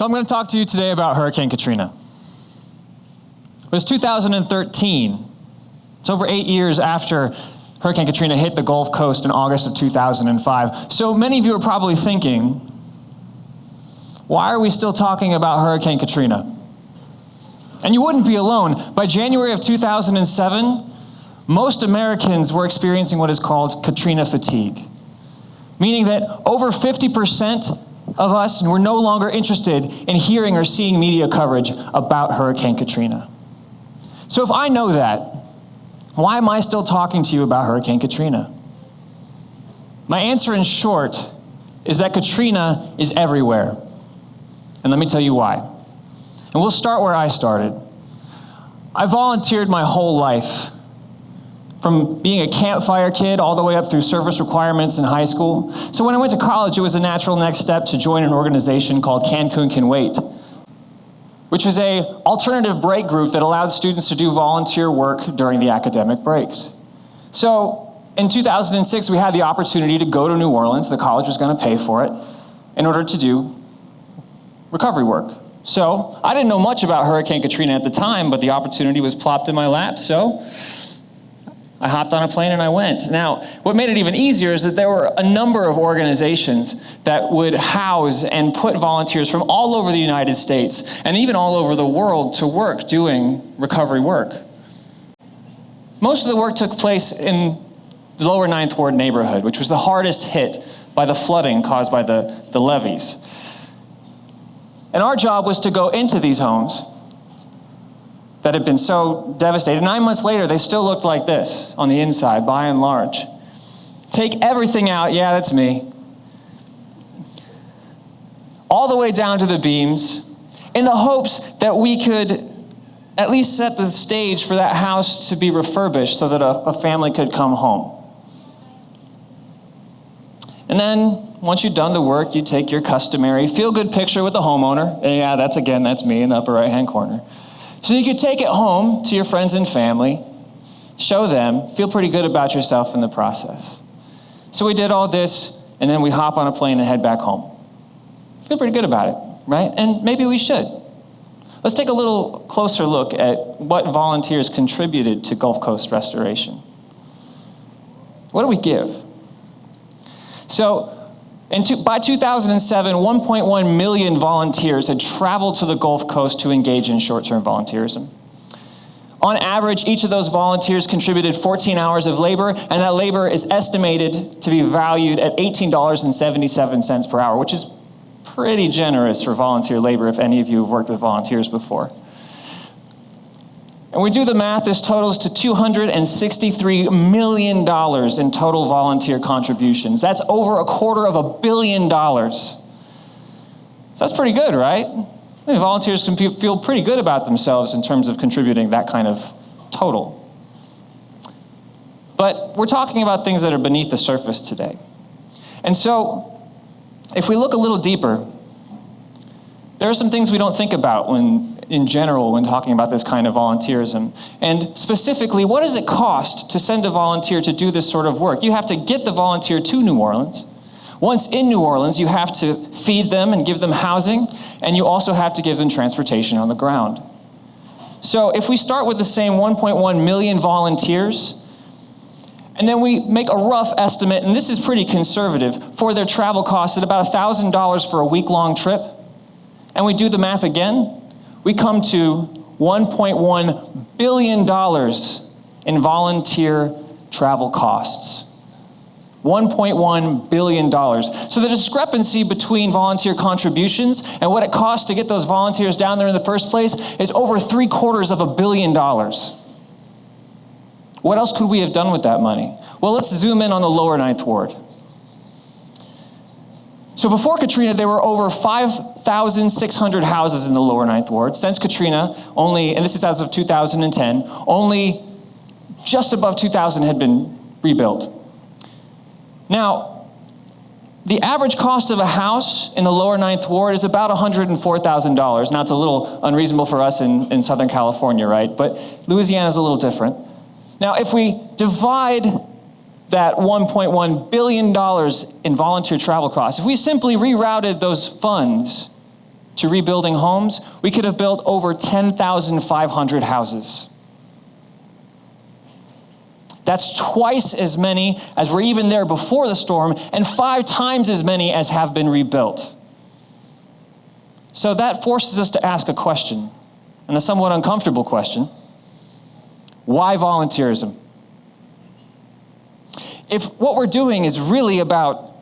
So I'm going to talk to you today about Hurricane Katrina. It was 2013. It's over 8 years after Hurricane Katrina hit the Gulf Coast in August of 2005. So many of you are probably thinking, why are we still talking about Hurricane Katrina? And you wouldn't be alone. By January of 2007, most Americans were experiencing what is called Katrina fatigue, meaning that over 50% of us were no longer interested in hearing or seeing media coverage about Hurricane Katrina. So if I know that, why am I still talking to you about Hurricane Katrina? My answer in short is that Katrina is everywhere. And let me tell you why. And we'll start where I started. I volunteered my whole life, from being a campfire kid all the way up through service requirements in high school. So when I went to college, it was a natural next step to join an organization called Cancun Can Wait, which was an alternative break group that allowed students to do volunteer work during the academic breaks. So in 2006, we had the opportunity to go to New Orleans. The college was going to pay for it in order to do recovery work. So I didn't know much about Hurricane Katrina at the time, but the opportunity was plopped in my lap, so I hopped on a plane and I went. Now, what made it even easier is that there were a number of organizations that would house and put volunteers from all over the United States and even all over the world to work doing recovery work. Most of the work took place in the lower Ninth Ward neighborhood, which was the hardest hit by the flooding caused by the levees. And our job was to go into these homes that had been so devastated. 9 months later, they still looked like this on the inside, by and large. Take everything out, yeah, that's me, all the way down to the beams, in the hopes that we could at least set the stage for that house to be refurbished so that a family could come home. And then, once you've done the work, you take your customary feel-good picture with the homeowner. Yeah, that's me in the upper right-hand corner. So you could take it home to your friends and family, show them, feel pretty good about yourself in the process. So we did all this, and then we hop on a plane and head back home. Feel pretty good about it, right? And maybe we should. Let's take a little closer look at what volunteers contributed to Gulf Coast restoration. What do we give? So, by 2007, 1.1 million volunteers had traveled to the Gulf Coast to engage in short-term volunteerism. On average, each of those volunteers contributed 14 hours of labor, and that labor is estimated to be valued at $18.77 per hour, which is pretty generous for volunteer labor if any of you have worked with volunteers before. And we do the math, this totals to $263 million in total volunteer contributions. That's over $250 million. So that's pretty good, right? I mean, volunteers can feel pretty good about themselves in terms of contributing that kind of total. But we're talking about things that are beneath the surface today. And so, if we look a little deeper, there are some things we don't think about in general when talking about this kind of volunteerism. And specifically, what does it cost to send a volunteer to do this sort of work? You have to get the volunteer to New Orleans. Once in New Orleans, you have to feed them and give them housing, and you also have to give them transportation on the ground. So if we start with the same 1.1 million volunteers, and then we make a rough estimate, and this is pretty conservative, for their travel costs at about $1,000 for a week-long trip, and we do the math again, we come to $1.1 billion in volunteer travel costs. $1.1 billion. So the discrepancy between volunteer contributions and what it costs to get those volunteers down there in the first place is over $750 million. What else could we have done with that money? Well, let's zoom in on the lower Ninth Ward. So before Katrina, there were over 5,600 houses in the lower Ninth Ward. Since Katrina, and this is as of 2010, only just above 2,000 had been rebuilt. Now, the average cost of a house in the lower Ninth Ward is about $104,000. Now, it's a little unreasonable for us in Southern California, right? But Louisiana is a little different. Now, if we divide that $1.1 billion in volunteer travel costs, if we simply rerouted those funds to rebuilding homes, we could have built over 10,500 houses. That's twice as many as were even there before the storm, and 5 times as many as have been rebuilt. So that forces us to ask a question, and a somewhat uncomfortable question. Why volunteerism? If what we're doing is really about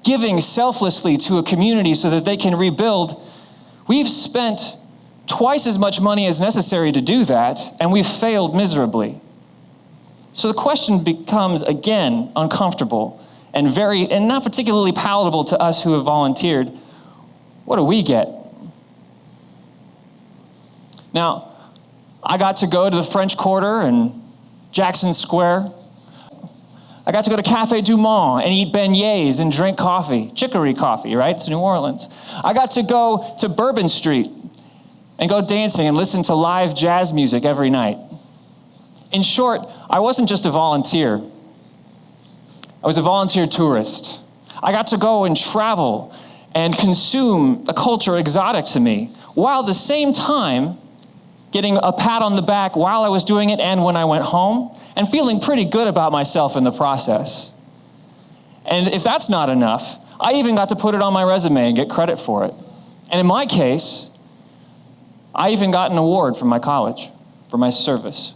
giving selflessly to a community so that they can rebuild, we've spent twice as much money as necessary to do that, and we've failed miserably. So the question becomes, again, uncomfortable and not particularly palatable to us who have volunteered. What do we get? Now, I got to go to the French Quarter and Jackson Square. I got to go to Café Du Monde and eat beignets and drink coffee, chicory coffee, right? It's New Orleans. I got to go to Bourbon Street and go dancing and listen to live jazz music every night. In short, I wasn't just a volunteer. I was a volunteer tourist. I got to go and travel and consume a culture exotic to me, while at the same time getting a pat on the back while I was doing it and when I went home, and feeling pretty good about myself in the process. And if that's not enough, I even got to put it on my resume and get credit for it. And in my case, I even got an award from my college for my service.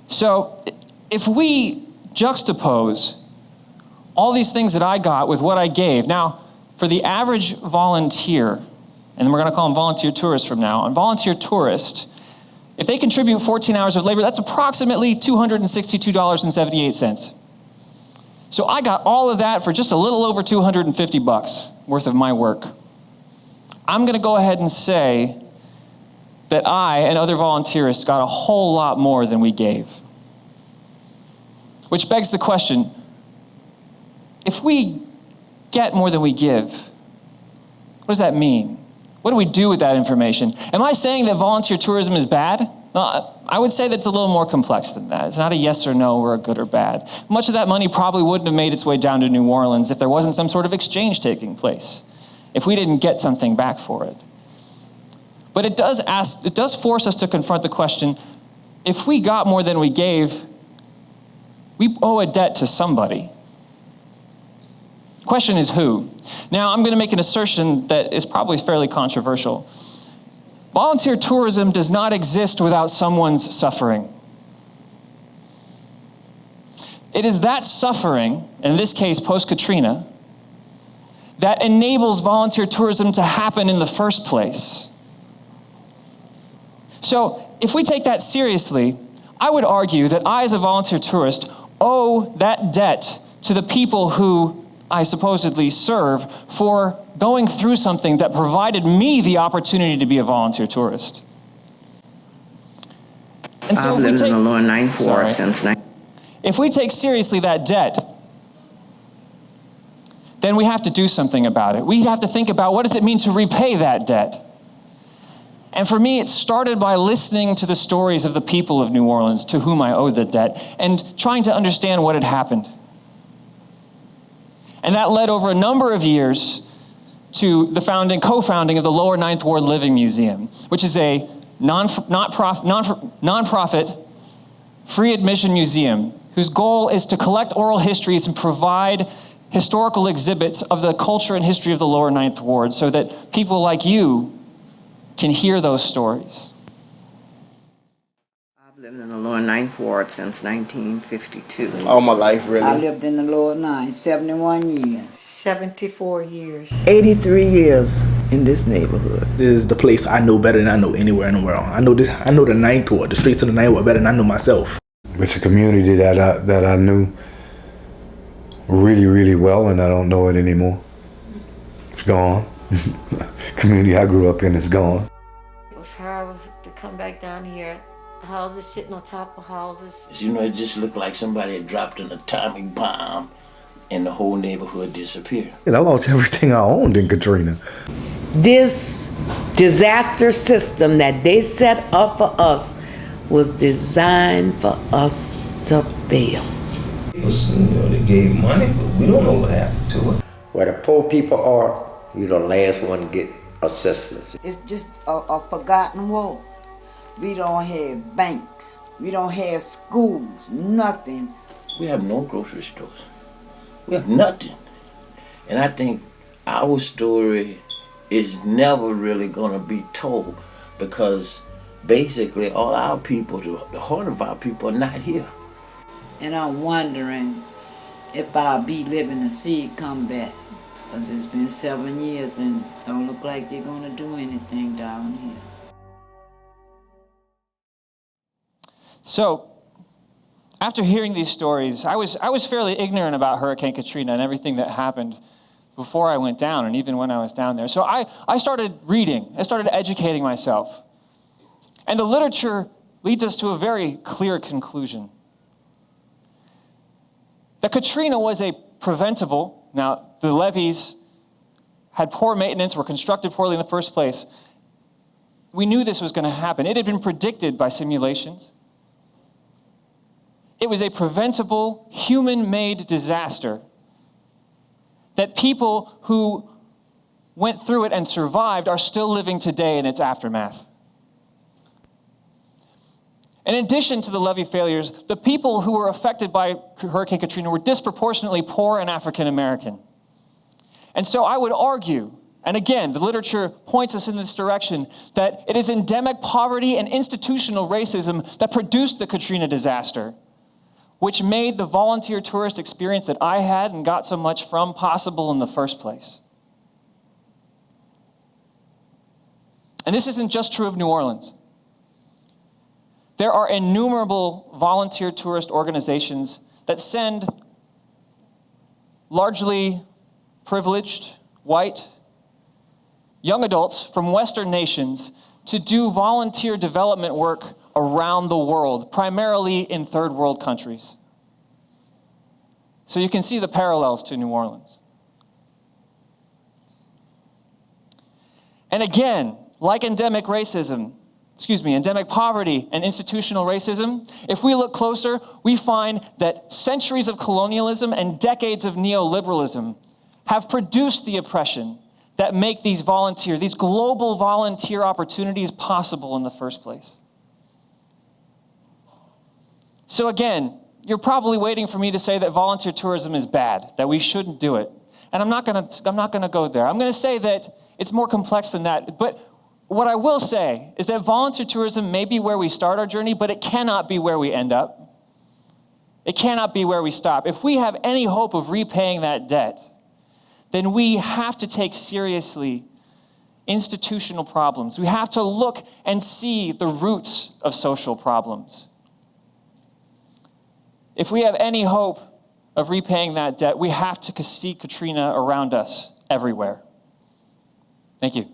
So if we juxtapose all these things that I got with what I gave, now for the average volunteer, and we're going to call them volunteer tourists from now on, volunteer tourist, if they contribute 14 hours of labor, that's approximately $262.78. So I got all of that for just a little over $250 worth of my work. I'm going to go ahead and say that I and other volunteerists got a whole lot more than we gave. Which begs the question, if we get more than we give, what does that mean? What do we do with that information? Am I saying that volunteer tourism is bad? No, I would say that's a little more complex than that. It's not a yes or no or a good or bad. Much of that money probably wouldn't have made its way down to New Orleans if there wasn't some sort of exchange taking place, if we didn't get something back for it. But it does force us to confront the question, if we got more than we gave, we owe a debt to somebody. The question is who? Now, I'm going to make an assertion that is probably fairly controversial. Volunteer tourism does not exist without someone's suffering. It is that suffering, in this case post-Katrina, that enables volunteer tourism to happen in the first place. So if we take that seriously, I would argue that I, as a volunteer tourist, owe that debt to the people who I supposedly serve for going through something that provided me the opportunity to be a volunteer tourist. And so I've lived in the lower Ninth Ward since... If we take seriously that debt, then we have to do something about it. We have to think about, what does it mean to repay that debt? And for me, it started by listening to the stories of the people of New Orleans to whom I owe the debt and trying to understand what had happened. And that led over a number of years to the co-founding of the Lower Ninth Ward Living Museum, which is a nonprofit, free admission museum whose goal is to collect oral histories and provide historical exhibits of the culture and history of the Lower Ninth Ward so that people like you can hear those stories. I've lived in the lower Ninth Ward since 1952. All my life, really. I lived in the lower Ninth, 71 years. 74 years. 83 years in this neighborhood. This is the place I know better than I know anywhere in the world. I know the Ninth Ward, the streets of the Ninth Ward better than I know myself. It's a community that I knew really, really well, and I don't know it anymore. It's gone. Community I grew up in is gone. It was horrible to come back down here. Houses sitting on top of houses. You know, it just looked like somebody had dropped an atomic bomb and the whole neighborhood disappeared. I lost everything I owned in Katrina. This disaster system that they set up for us was designed for us to fail. They gave money, but we don't know what happened to it. Where the poor people are You're the last one to get assistance. It's just a forgotten war. We don't have banks. We don't have schools, nothing. We have no grocery stores. We have nothing. And I think our story is never really going to be told because basically all our people, the heart of our people are not here. And I'm wondering if I'll be living to see it come back. Because it's been 7 years and don't look like they're going to do anything down here. So, after hearing these stories, I was fairly ignorant about Hurricane Katrina and everything that happened before I went down and even when I was down there. So I started reading. I started educating myself. And the literature leads us to a very clear conclusion. That Katrina was a preventable. Now, the levees had poor maintenance, were constructed poorly in the first place. We knew this was going to happen. It had been predicted by simulations. It was a preventable, human-made disaster that people who went through it and survived are still living today in its aftermath. In addition to the levee failures, the people who were affected by Hurricane Katrina were disproportionately poor and African American. And so I would argue, and again, the literature points us in this direction, that it is endemic poverty and institutional racism that produced the Katrina disaster, which made the volunteer tourist experience that I had and got so much from possible in the first place. And this isn't just true of New Orleans. There are innumerable volunteer tourist organizations that send largely privileged, white, young adults from Western nations to do volunteer development work around the world, primarily in third world countries. So you can see the parallels to New Orleans. And again, like endemic poverty and institutional racism, if we look closer, we find that centuries of colonialism and decades of neoliberalism have produced the oppression that make these global volunteer opportunities possible in the first place. So again, you're probably waiting for me to say that volunteer tourism is bad, that we shouldn't do it. And I'm not gonna go there. I'm gonna say that it's more complex than that. But what I will say is that volunteer tourism may be where we start our journey, but it cannot be where we end up. It cannot be where we stop. If we have any hope of repaying that debt, then we have to take seriously institutional problems. We have to look and see the roots of social problems. If we have any hope of repaying that debt, we have to see Katrina around us everywhere. Thank you.